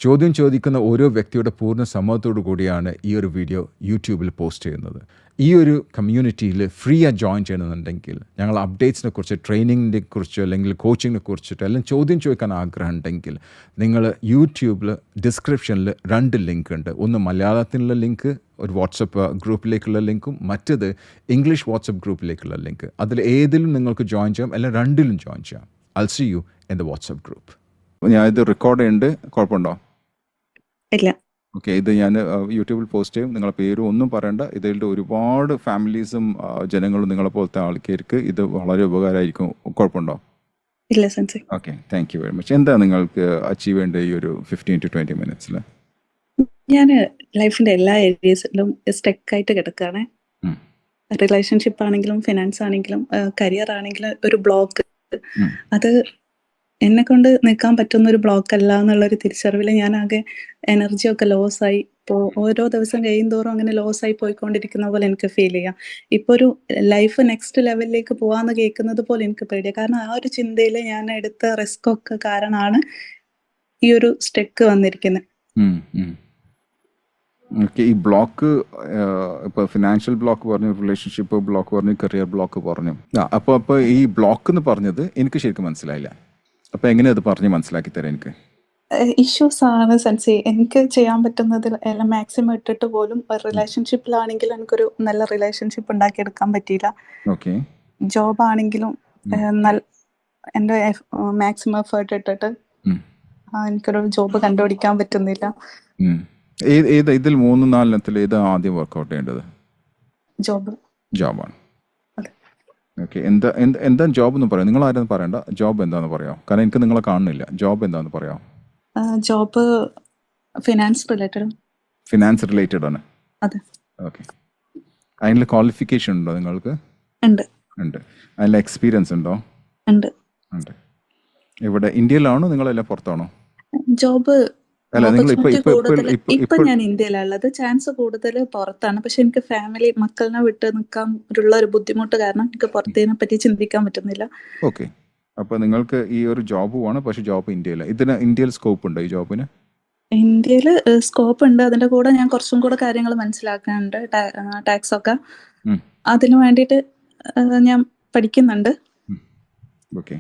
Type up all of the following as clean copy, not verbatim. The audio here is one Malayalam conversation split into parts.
ചോദ്യം ചോദിക്കുന്ന ഓരോ വ്യക്തിയുടെ പൂർണ്ണ സമ്മതത്തോടു കൂടിയാണ് ഈ ഒരു വീഡിയോ യൂട്യൂബിൽ പോസ്റ്റ് ചെയ്യുന്നത്. ഈ ഒരു കമ്മ്യൂണിറ്റിയിൽ ഫ്രീ ആയി ജോയിൻ ചെയ്യണമെന്നുണ്ടെങ്കിൽ ഞങ്ങൾ അപ്ഡേറ്റ്സിനെ കുറിച്ച്, ട്രെയിനിങ്ങിനെ കുറിച്ച്, അല്ലെങ്കിൽ കോച്ചിങ്ങിനെ കുറിച്ചിട്ട് എല്ലാം ചോദ്യം ചോദിക്കാൻ ആഗ്രഹം ഉണ്ടെങ്കിൽ നിങ്ങൾ യൂട്യൂബിൽ ഡിസ്ക്രിപ്ഷനിൽ 2 ലിങ്ക് ഉണ്ട്. ഒന്ന് മലയാളത്തിലുള്ള ലിങ്ക്, ഒരു വാട്സപ്പ് ഗ്രൂപ്പിലേക്കുള്ള ലിങ്കും, മറ്റത് ഇംഗ്ലീഷ് വാട്സപ്പ് ഗ്രൂപ്പിലേക്കുള്ള ലിങ്ക്. അതിൽ ഏതിലും നിങ്ങൾക്ക് ജോയിൻ ചെയ്യാം, അല്ലെങ്കിൽ 2ലും ജോയിൻ ചെയ്യാം. I'll see you in the WhatsApp group. ഞാൻ ഇത് റെക്കോർഡ് ചെയ്യുന്നുണ്ട്, കുഴപ്പമുണ്ടോ? ഇല്ല. ഓക്കെ, ഇത് ഞാൻ യൂട്യൂബിൽ പോസ്റ്റ് ചെയ്യും. നിങ്ങളുടെ പേരും ഒന്നും പറയണ്ട. ഇതിൽ ഒരുപാട് ഫാമിലീസും ജനങ്ങളും നിങ്ങളെ പോലത്തെ ആൾക്കാർക്ക് ഇത് വളരെ ഉപകാരമായിരിക്കും. കുഴപ്പമുണ്ടോ? ഇല്ല സെൻസി. Okay, thank you very much. എന്താ നിങ്ങൾക്ക് അച്ചീവ് ചെയ്യേണ്ട ഈ ഒരു 15 to 20 മിനിറ്റ്സിൽ? ഞാൻ ലൈഫിന്റെ എല്ലാ ഏരിയസിലും സ്റ്റക്കായിട്ട് കിടക്കുകയാണ്. റിലേഷൻഷിപ്പ് ആണെങ്കിലും, ഫിനാൻസ് ആണെങ്കിലും, കരിയർ ആണെങ്കിലും ഒരു ബ്ലോക്ക്. അത് എന്നെ കൊണ്ട് നിൽക്കാൻ പറ്റുന്ന ഒരു ബ്ലോക്ക് അല്ല എന്നുള്ളൊരു തിരിച്ചറിവിൽ ഞാൻ ആകെ എനർജിയൊക്കെ ലോസ് ആയി. ഇപ്പോൾ ഓരോ ദിവസം കഴിയുന്തോറും അങ്ങനെ ലോസ് ആയി പോയിക്കൊണ്ടിരിക്കുന്ന പോലെ എനിക്ക് ഫീൽ ചെയ്യാം. ഇപ്പോൾ ഒരു ലൈഫ് നെക്സ്റ്റ് ലെവലിലേക്ക് പോകാമെന്ന് കേൾക്കുന്നത് പോലെ എനിക്ക് പേടിയാണ്. കാരണം ആ ഒരു ചിന്തയിൽ ഞാൻ എടുത്ത റിസ്ക് ഒക്കെ കാരണമാണ് ഈ ഒരു സ്റ്റെക്ക് വന്നിരിക്കുന്നത്. ഓക്കെ, ഈ ബ്ലോക്ക് ഇപ്പോൾ ഫിനാൻഷ്യൽ ബ്ലോക്ക് പറഞ്ഞു, റിലേഷൻഷിപ്പ് ബ്ലോക്ക് പറഞ്ഞു, കരിയർ ബ്ലോക്ക് പറഞ്ഞു. അപ്പോൾ ഈ ബ്ലോക്ക് എന്ന് പറഞ്ഞത് എനിക്ക് ശരിക്കും മനസ്സിലായില്ല. അപ്പോൾ എങ്ങനെയാണ് അത് പറഞ്ഞ് മനസ്സിലാക്കി തരാം എനിക്ക്? ഇഷ്യൂസ് ആണ് സെൻസി. എനിക്ക് ചെയ്യാൻ പറ്റുന്നതിൽ എല്ലാം മാക്സിമം ഇട്ടിട്ട് പോലും റിലേഷൻഷിപ്പിലാണെങ്കിൽ എനിക്കൊരു നല്ല റിലേഷൻഷിപ്പ് ഉണ്ടാക്കിയെടുക്കാൻ പറ്റിയില്ല. ഓക്കെ, ജോബ് ആണെങ്കിലും എൻ്റെ മാക്സിമം എഫേർട്ട് ഇട്ടിട്ട് എനിക്കൊരു ജോബ് കണ്ടുപിടിക്കാൻ പറ്റുന്നില്ല. ഇതിൽ 3-4 ഏതാ ആദ്യം വർക്കൗട്ട് ചെയ്യേണ്ടത്? ജോബാണ്. ഓക്കെ, എന്താ ജോബ് എന്ന് പറയാം? നിങ്ങൾ ആരും പറയണ്ട, ജോബ് എന്താന്ന് പറയാം. കാരണം എനിക്ക് നിങ്ങളെ കാണുന്നില്ല. ജോബ് എന്താന്ന് പറയാം? ജോബ് ഫിനാൻസ് റിലേറ്റഡ് ആണ്. അതെ. ഓക്കെ, അതിനുള്ള ക്വാളിഫിക്കേഷൻ ഉണ്ടോ നിങ്ങൾക്ക്? ഉണ്ട്. അതിനുള്ള എക്സ്പീരിയൻസ് ഉണ്ടോ? ഉണ്ട്. ഇവിടെ ഇന്ത്യയിലാണോ നിങ്ങളെല്ലാം പുറത്താണോ? ജോബ് അല്ല, നിങ്ങൾ ഇപ്പൊ ഞാൻ ഇന്ത്യയിലുള്ളത്. ചാൻസ് കൂടുതൽ പുറത്താണ്. പക്ഷെ എനിക്ക് ഫാമിലി, മക്കളിനെ വിട്ട് നിൽക്കാൻ ഉള്ള ഒരു ബുദ്ധിമുട്ട് കാരണം എനിക്ക് പുറത്തേനെ പറ്റി ചിന്തിക്കാൻ പറ്റുന്നില്ല. ഓക്കെ, അപ്പൊ നിങ്ങൾക്ക് ഈ ഒരു ജോബ് വേണം, പക്ഷെ ജോബ് ഇന്ത്യയില്ല. ഇതിന് ഇന്ത്യയിൽ സ്കോപ്പ് ഉണ്ടോ? ഈ ജോബിന് ഇന്ത്യയിൽ സ്കോപ്പ് ഉണ്ട്. അതിന്റെ കൂടെ ഞാൻ കുറച്ചും കൂടെ കാര്യങ്ങൾ മനസ്സിലാക്കാനുണ്ട്. ടാക്സ് ഒക്കെ അതിനു വേണ്ടിയിട്ട് ഞാൻ പഠിക്കുന്നുണ്ട്. ഓക്കെ,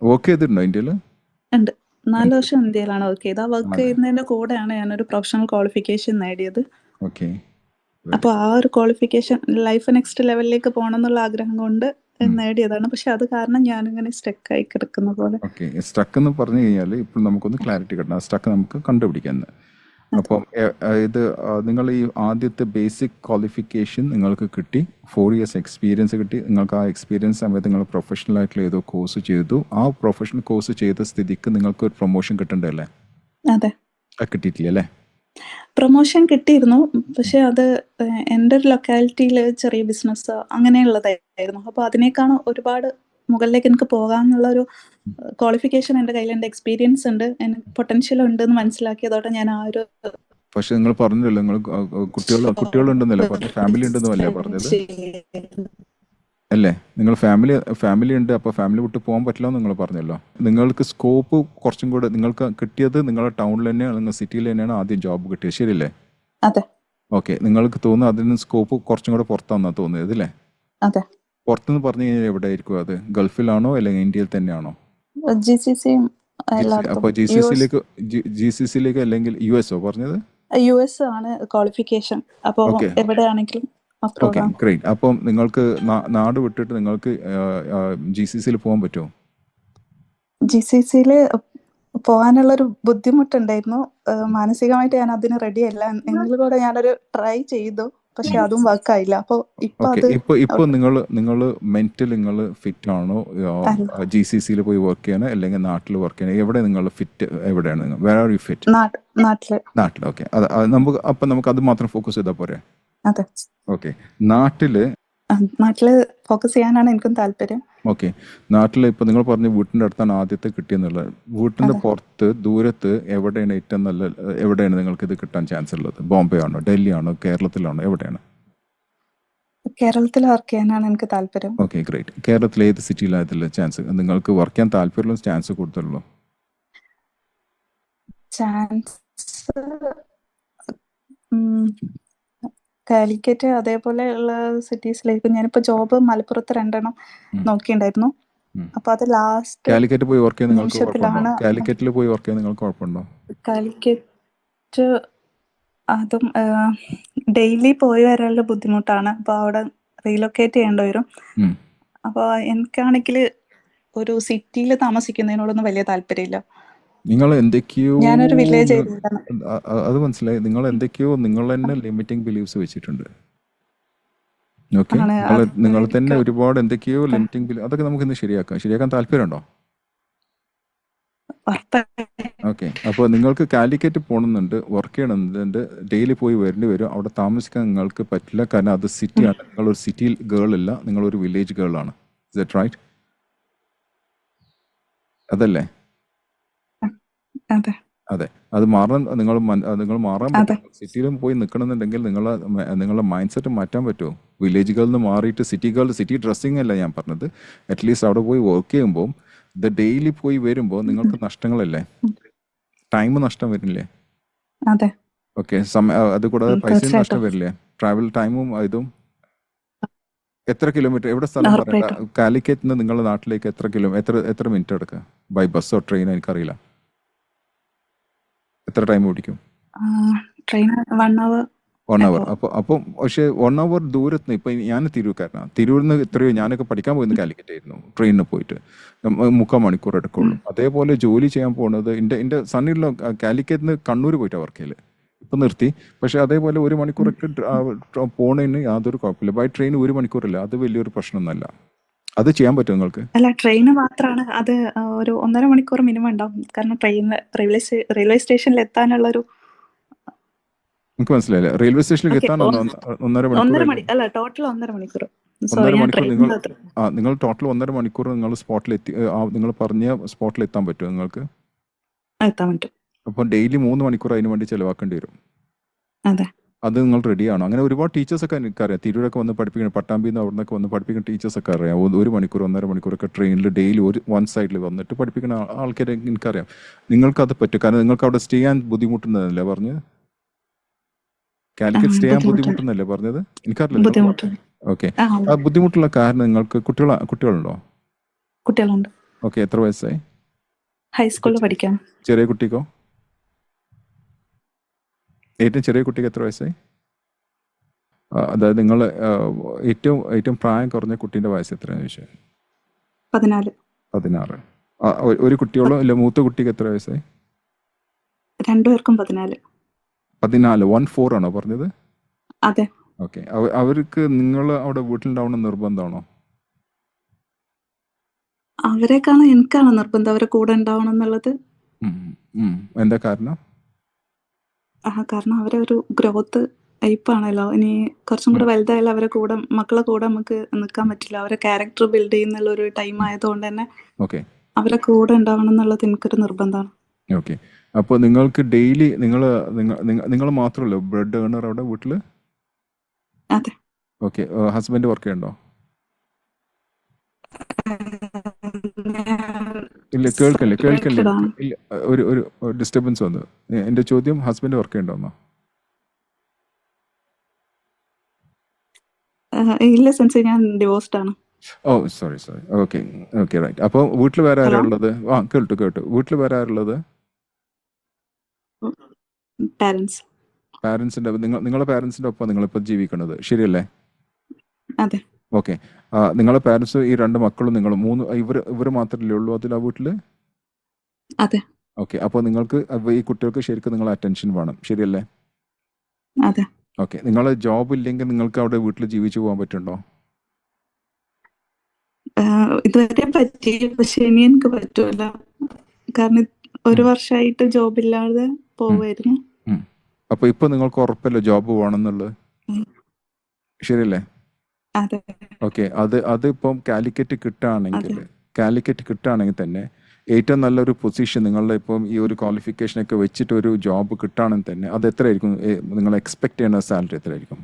വർക്ക് ചെയ്തിട്ടുണ്ടോ ഇന്ത്യയിൽ? ഉണ്ട്. 4 വർഷം ഇന്ത്യയിലാണ് വർക്ക് ചെയ്തത്. വർക്ക് ചെയ്യുന്നതിന്റെ കൂടെയാണ് ഞാനൊരു പ്രൊഫഷണൽ ക്വാളിഫിക്കേഷൻ നേടിയത്. ഓക്കെ, അപ്പോൾ ആ ഒരു ക്വാളിഫിക്കേഷൻ ലൈഫ് നെക്സ്റ്റ് ലെവലിലേക്ക് പോകണം എന്നുള്ള ആഗ്രഹം കൊണ്ട് നേടിയതാണ്. പക്ഷെ അത് കാരണം ഞാനിങ്ങനെ സ്റ്റക്കായി കിടക്കുന്ന പോലെ. ഓക്കെ, സ്റ്റക്ക് എന്ന് പറഞ്ഞു കഴിഞ്ഞാൽ ഇപ്പോൾ നമുക്കൊന്ന് ക്ലാരിറ്റി കിട്ടണം. ആ സ്റ്റക്ക് നമുക്ക് കണ്ടുപിടിക്കാൻ. അപ്പം ഇത് നിങ്ങൾ ഈ ആദ്യത്തെ ബേസിക് ക്വാളിഫിക്കേഷൻ നിങ്ങൾക്ക് കിട്ടി, 4 years എക്സ്പീരിയൻസ് കിട്ടി. നിങ്ങൾക്ക് ആ എക്സ്പീരിയൻസ് സമയത്ത് നിങ്ങൾ പ്രൊഫഷണൽ ആയിട്ടുള്ള ഏതോ കോഴ്സ് ചെയ്തു. ആ പ്രൊഫഷണൽ കോഴ്സ് ചെയ്ത സ്ഥിതിക്ക് നിങ്ങൾക്ക് ഒരു പ്രൊമോഷൻ കിട്ടണ്ടല്ലേ? അതെ. കിട്ടിയിട്ടില്ല അല്ലേ? പ്രൊമോഷൻ കിട്ടിയിരുന്നു. പക്ഷെ അത് എൻ്റെ ഒരു ലൊക്കാലിറ്റിയിൽ ചെറിയ ബിസിനസ് അങ്ങനെയുള്ളതായിരുന്നു. അപ്പോൾ അതിനേക്കാണ് ഒരുപാട് മുകളിലേക്ക് എനിക്ക് പോകാമെന്നുള്ള ഒരു ക്വാളിഫിക്കേഷൻ എൻ്റെ കയ്യിൽ, എൻ്റെ എക്സ്പീരിയൻസ് ഉണ്ട്, എനിക്ക് പൊട്ടൻഷ്യൽ ഉണ്ട് എന്ന് മനസ്സിലാക്കിയതോടെ ഞാൻ ആ ഒരു. പക്ഷെ നിങ്ങൾ പറഞ്ഞല്ലോ നിങ്ങൾ കുട്ടികളുണ്ടെന്നല്ലേ പറഞ്ഞത്, ഫാമിലി ഉണ്ടെന്നല്ലേ പറഞ്ഞത് അല്ലേ? നിങ്ങൾ ഫാമിലി ഉണ്ട്, അപ്പോൾ ഫാമിലി വിട്ട് പോകാൻ പറ്റില്ല എന്ന് നിങ്ങൾ പറഞ്ഞല്ലോ. നിങ്ങൾക്ക് സ്കോപ്പ് കുറച്ചും കൂടെ നിങ്ങൾക്ക് കിട്ടിയത് നിങ്ങളുടെ ടൗണിൽ തന്നെയാണ്, നിങ്ങൾ സിറ്റിയിൽ തന്നെയാണ് ആദ്യം ജോബ് കിട്ടിയത്, ശരിയല്ലേ? അതെ. ഓക്കെ, നിങ്ങൾക്ക് തോന്നുന്നു അതിന് സ്കോപ്പ് കുറച്ചും കൂടെ പുറത്താണെന്നാണ് തോന്നിയത് അല്ലേ? അതെ. പുറത്തുനിന്ന് പറഞ്ഞു കഴിഞ്ഞാൽ എവിടെ ആയിരിക്കും അത്? ഗൾഫിലാണോ അല്ലെങ്കിൽ ഇന്ത്യയിൽ തന്നെയാണോ? അപ്പോൾ GCC അല്ലെങ്കിൽ US പറഞ്ഞത്? US ആണ് ക്വാളിഫിക്കേഷൻ. അപ്പോൾ എവിടെയാണെങ്കിലും. Okay, great. അപ്പം നിങ്ങൾക്ക് നാട് വിട്ടിട്ട് നിങ്ങൾക്ക് GCCയിൽ പോകാൻ പറ്റുമോ? GCCയിൽ പോകാനുള്ളൊരു ബുദ്ധിമുട്ടുണ്ടായിരുന്നു. മാനസികമായിട്ട് ഞാൻ അതിന് റെഡി അല്ല. എങ്കിലും കൂടെ ഞാനൊരു ട്രൈ ചെയ്തു, പക്ഷെ അതും വർക്കായില്ല. അപ്പോൾ ഇപ്പോൾ നിങ്ങൾ മെന്റൽ നിങ്ങൾ ഫിറ്റ് ആണോ GCCയിൽ പോയി വർക്ക് ചെയ്യാനോ അല്ലെങ്കിൽ നാട്ടിൽ വർക്ക് ചെയ്യാനോ? എവിടെ നിങ്ങൾ ഫിറ്റ്? എവിടെയാണ് നിങ്ങൾ? Where are you fit? നാട്ടിൽ. ഓക്കെ, നമുക്ക് അത് മാത്രം ഫോക്കസ് ചെയ്താൽ പോരെ? അതെ. ഓക്കെ, നാട്ടില് ഫോക്കസ് ചെയ്യാനാണ് എനിക്കും താല്പര്യം. ഓക്കെ, നാട്ടിൽ ഇപ്പോൾ നിങ്ങൾ പറഞ്ഞ വീട്ടിൻ്റെ അടുത്താണ് ആദ്യത്തെ കിട്ടിയെന്നുള്ളത്. വീട്ടിൻ്റെ പുറത്ത് ദൂരത്ത് എവിടെയാണ് ഏറ്റവും നല്ല, എവിടെയാണ് നിങ്ങൾക്ക് ഇത് കിട്ടാൻ ചാൻസ് ഉള്ളത്? ബോംബെ ആണോ, ഡൽഹി ആണോ, കേരളത്തിലാണോ, എവിടെയാണ്? കേരളത്തിൽ വർക്ക് ചെയ്യാനാണ് എനിക്ക് താല്പര്യം. Okay, great. കേരളത്തിൽ ഏത് സിറ്റിയിലായതില്ല ചാൻസ് നിങ്ങൾക്ക് വർക്ക് ചെയ്യാൻ താല്പര്യമുള്ള ചാൻസ് കൂടുതലുള്ളൂ? ചാൻസ് കാലിക്കറ്റ് അതേപോലെയുള്ള സിറ്റീസിലേക്ക് ഞാനിപ്പോ ജോബ് മലപ്പുറത്ത് 2 നോക്കിയിട്ടുണ്ടായിരുന്നു. അപ്പൊ അത് ലാസ്റ്റ് കാലിക്കറ്റ് പോയി വർക്ക് ചെയ്യാൻ നിങ്ങൾക്ക് കുഴപ്പമുണ്ടോ? നിമിഷത്തിലാണ് കാലിക്കറ്റിൽ പോയി വർക്ക് ചെയ്യാൻ നിങ്ങൾക്ക് കുഴപ്പമുണ്ടോ? കാലിക്കറ്റ് അതും ഡെയിലി പോയി വരാനുള്ള ബുദ്ധിമുട്ടാണ്. അപ്പൊ അവിടെ റീലൊക്കേറ്റ് ചെയ്യേണ്ടി വരും. അപ്പൊ എനിക്കാണെങ്കിൽ ഒരു സിറ്റിയിൽ താമസിക്കുന്നതിനോടൊന്നും വലിയ താല്പര്യമില്ല. നിങ്ങൾ എന്തൊക്കെയോ ഞാനൊരു വില്ലേജ് ഏരിയയിലാണ്. അത് മനസ്സിലായി. നിങ്ങൾ എന്തൊക്കെയോ നിങ്ങൾ തന്നെ ലിമിറ്റിംഗ് ബിലീഫ്സ് വെച്ചിട്ടുണ്ട്. ഓക്കെ, ആണ് നിങ്ങൾ തന്നെ അതായിരിക്കും. ഒരുപാട് എന്തൊക്കെയോ ലിമിറ്റിംഗ് അതൊക്കെ നമുക്ക് ഇന്ന് ശരിയാക്കാൻ താല്പര്യമുണ്ടോ? ഉറപ്പായിട്ടും. ഓക്കെ, അപ്പോൾ നിങ്ങൾക്ക് കാലിക്കറ്റ് പോകണമെന്നുണ്ട്, വർക്ക് ചെയ്യണമെന്നുണ്ട്, ഡെയിലി പോയി വരേണ്ടി വരും. അവിടെ താമസിക്കാൻ നിങ്ങൾക്ക് പറ്റില്ല, കാരണം അത് സിറ്റിയാണ്. നിങ്ങളൊരു സിറ്റി ഗേൾ അല്ല, നിങ്ങളൊരു വില്ലേജ് ഗേൾ ആണ്. Is that right? അതല്ലേ? അതെ അതെ, അത് നിങ്ങൾ മാറാൻ അതെ പറ്റും. സിറ്റിയിലും പോയി നിൽക്കണമെന്നുണ്ടെങ്കിൽ നിങ്ങളുടെ മൈൻഡ് സെറ്റ് മാറ്റാൻ പറ്റുമോ? വില്ലേജുകളിൽ നിന്ന് മാറിയിട്ട് സിറ്റി ഡ്രസ്സിങ് അല്ല ഞാൻ പറഞ്ഞത്. അറ്റ്ലീസ്റ്റ് അവിടെ പോയി വർക്ക് ചെയ്യുമ്പോൾ ഇത് ഡെയിലി പോയി വരുമ്പോൾ നിങ്ങൾക്ക് നഷ്ടങ്ങളല്ലേ? ടൈം നഷ്ടം വരില്ലേ? അതെ ഓക്കെ, അത് കൂടാതെ പൈസയും നഷ്ടം തീർച്ചയായിട്ടും വരില്ലേ? ട്രാവൽ ടൈമും ഇതും. എത്ര കിലോമീറ്റർ, എവിടെ സ്ഥലം പറയണ്ട. ഉറപ്പായിട്ടും. കാലിക്കറ്റിൽ നിന്ന് നിങ്ങളുടെ നാട്ടിലേക്ക് എത്ര മിനിറ്റ് എടുക്കുക? ബൈ ബസ്സോ ട്രെയിനോ എനിക്കറിയില്ല. എത്ര ടൈം പിടിക്കും? Train 1 hour 1 hour. above. അപ്പം പക്ഷേ 1 hour ദൂരത്ത് നിന്ന്, ഇപ്പം ഞാൻ തിരൂർക്കാരനാണ്. തിരൂരിൽ നിന്ന് എത്രയോ, ഞാനൊക്കെ പഠിക്കാൻ പോയിരുന്ന കാലിക്കറ്റ് ആയിരുന്നു, ട്രെയിനിന് പോയിട്ട് 3/4 മണിക്കൂർ എടുക്കുള്ളൂ. അതേപോലെ ജോലി ചെയ്യാൻ പോകുന്നത് എൻ്റെ സണ്ണിലുള്ള കാലിക്കറ്റിൽ നിന്ന് കണ്ണൂർ പോയിട്ട് വർക്ക് ചെയ്യല്. ഇപ്പം നിർത്തി. പക്ഷേ അതേപോലെ 1 മണിക്കൂറൊക്കെ പോണതിന് യാതൊരു കുഴപ്പമില്ല. ബൈ ട്രെയിൻ 1 മണിക്കൂറല്ല, അത് വലിയൊരു പ്രശ്നമൊന്നുമല്ല. അത് ചെയ്യാൻ പറ്റും നിങ്ങൾക്ക്? അല്ല, ട്രെയിന് മാത്രമാണ് അത്. ഒരു 1.5 മണിക്കൂർ മിനിമം ഉണ്ടാവും. കാരണം റെയിൽവേ സ്റ്റേഷനിൽ എത്താനുള്ളൊരു നിങ്ങൾക്ക് മനസ്സിലായില്ലേ? റെയിൽവേ സ്റ്റേഷനിലേക്ക് ഓക്കെ എത്താൻ 1.5 മണിക്കൂർ. അല്ല, ടോട്ടൽ 1.5 മണിക്കൂർ. 1.5 സോറി, ഞാൻ മണിക്കൂർ ട്രെയിനിൽ മാത്രം നിങ്ങൾ ടോട്ടൽ 1.5 മണിക്കൂർ നിങ്ങൾ നിങ്ങൾ പറഞ്ഞ സ്പോട്ടിൽ എത്താൻ പറ്റുമോ നിങ്ങൾക്ക്? എത്താൻ പറ്റും. അപ്പോൾ ഡെയിലി 3 മണിക്കൂർ അതിന് വേണ്ടി ചിലവാക്കേണ്ടി വരും. അതെ അത് നിങ്ങൾ റെഡിയാണോ? അങ്ങനെ ഒരുപാട് ടീച്ചേഴ്സൊക്കെ എനിക്കറിയാം. തിരൂരൊക്കെ വന്ന് പഠിപ്പിക്കുന്ന, പട്ടാമ്പിയിൽ നിന്ന് അവിടെ നിന്നൊക്കെ വന്ന് പഠിപ്പിക്കുന്ന ടീച്ചേഴ്സൊക്കെ അറിയാം. 1 മണിക്കൂർ 1.5 മണിക്കൂറൊക്കെ ട്രെയിനിൽ ഡെയിലി വൺ സൈഡിൽ വന്നിട്ട് പഠിപ്പിക്കുന്ന ആൾക്കാരെ എനിക്കറിയാം. നിങ്ങൾക്കത് പറ്റും, കാരണം നിങ്ങൾക്ക് അവിടെ സ്റ്റേ ചെയ്യാൻ ബുദ്ധിമുട്ടുന്നതല്ലേ പറഞ്ഞത്? കാലിക്കറ്റ് സ്റ്റേ ചെയ്യാൻ ബുദ്ധിമുട്ടുന്നല്ലേ പറഞ്ഞത്? എനിക്കറിയില്ല. ബുദ്ധിമുട്ടുണ്ട്. ഓക്കെ, ആ ബുദ്ധിമുട്ടുള്ള കാരണം നിങ്ങൾക്ക് കുട്ടികളുണ്ടോ? കുട്ടികളുണ്ട്. ഓക്കെ, എത്ര വയസ്സായി? ഹൈസ്കൂളിൽ പഠിക്കാം. ചെറിയ കുട്ടിക്കോ? ഏറ്റവും ചെറിയ കുട്ടിക്ക് എത്ര വയസ്സായി? അതായത് നിങ്ങൾ ഏറ്റവും പ്രായം കുറഞ്ഞ കുട്ടീൻ്റെ വയസ്സ് എത്രയാണെന്ന് ചോദിച്ചാൽ? 14. 16. ഒരു കുട്ടിയോളോ? ഇല്ല, മൂത്ത കുട്ടിക്ക് എത്ര വയസ്സായി? 2 പേർക്കും 14. 14. 14 ആണോ പറഞ്ഞത്? അതെ. ഓക്കെ, അവർക്ക് നിങ്ങൾ അവിടെ വീട്ടിലുണ്ടാവണം നിർബന്ധമാണോ? അവരെക്കാളും എനിക്കാണ് നിർബന്ധം അവരെ കൂടെ ഉണ്ടാവണം എന്നുള്ളത്. എന്താ കാരണം? കാരണം അവരെ ഒരു ഗ്രോത്ത് ടൈപ്പാണല്ലോ. ഇനി കുറച്ചും കൂടെ വലുതായാലും മക്കളെ കൂടെ നമുക്ക് നിൽക്കാൻ പറ്റില്ല. അവരെ ക്യാരക്ടർ ബിൽഡ് ചെയ്യുന്നുള്ള ഒരു ടൈം ആയതുകൊണ്ട് തന്നെ ഓക്കെ, അവരെ കൂടെ ഉണ്ടാവണം എന്നുള്ളത് എനിക്കൊരു നിർബന്ധമാണ്. ഓക്കെ. അപ്പോൾ നിങ്ങൾക്ക് ഡെയിലി നിങ്ങൾ മാത്രമല്ലോ ബ്രെഡ് ഏണർ അവിടെ വീട്ടിൽ? അതെ. ഓക്കെ, ഹസ്ബൻഡ് വർക്ക് ചെയ്യണ്ടോ? ഇല്ല, കേൾക്കല്ലേ. ഇല്ല, ഒരു ഡിസ്റ്റർബൻസ് വന്നു. എൻ്റെ ചോദ്യം, ഹസ്ബൻഡ് വർക്ക് ചെയ്യണ്ടോന്നോ? ഇല്ല സെൻസ്, ഞാൻ ഡിവോഴ്സ്ഡ് ആണ്. Oh sorry. Okay, right. അപ്പോൾ വീട്ടിൽ വേറെ ആരാ ഉള്ളത്? കേട്ടു. വീട്ടിൽ വേറെ ആരുള്ളത്? പാരൻസിൻ്റെ നിങ്ങളുടെ പാരൻസിൻ്റെ ഒപ്പം നിങ്ങളിപ്പോൾ ജീവിക്കണത്, ശരിയല്ലേ? അതെ. ഓക്കെ, നിങ്ങളുടെ പാരൻസ്, ഈ 2 മക്കളും നിങ്ങളും, ഇവർ മാത്രമല്ലേ ഉള്ളൂ അതിൽ ആ വീട്ടിൽ? അതെ. ഓക്കെ, അപ്പോൾ നിങ്ങൾക്ക് ഈ കുട്ടികൾക്ക് ശരിക്കും നിങ്ങൾ അറ്റൻഷൻ വേണം, ശരിയല്ലേ? അതെ. ഓക്കെ, നിങ്ങൾ ജോബ് ഇല്ലെങ്കിൽ നിങ്ങൾക്ക് അവിടെ വീട്ടിൽ ജീവിച്ചു പോകാൻ പറ്റുന്നുണ്ടോ? ഇതുവരെ പറ്റി, പക്ഷെ ഇനി എനിക്ക് പറ്റൂല. കാരണം 1 വർഷമായിട്ട് ജോബ് ഇല്ലാതെ പോവായിരുന്നു. അപ്പോൾ ഇപ്പോൾ നിങ്ങൾക്ക് ഉറപ്പല്ലേ ജോബ് വേണമെന്നുള്ളത്, ശരിയല്ലേ? അതെ. ഓക്കെ, അതിപ്പം കാലിക്കറ്റ് കിട്ടുകയാണെങ്കിൽ തന്നെ ഏറ്റവും നല്ലൊരു പൊസിഷൻ നിങ്ങളുടെ ഇപ്പം ഈ ഒരു ക്വാളിഫിക്കേഷനൊക്കെ വെച്ചിട്ട് ഒരു ജോബ് കിട്ടുകയാണെങ്കിൽ തന്നെ അത് എത്രയായിരിക്കും? നിങ്ങൾ എക്സ്പെക്ട് ചെയ്യുന്ന സാലറി എത്രയായിരിക്കും?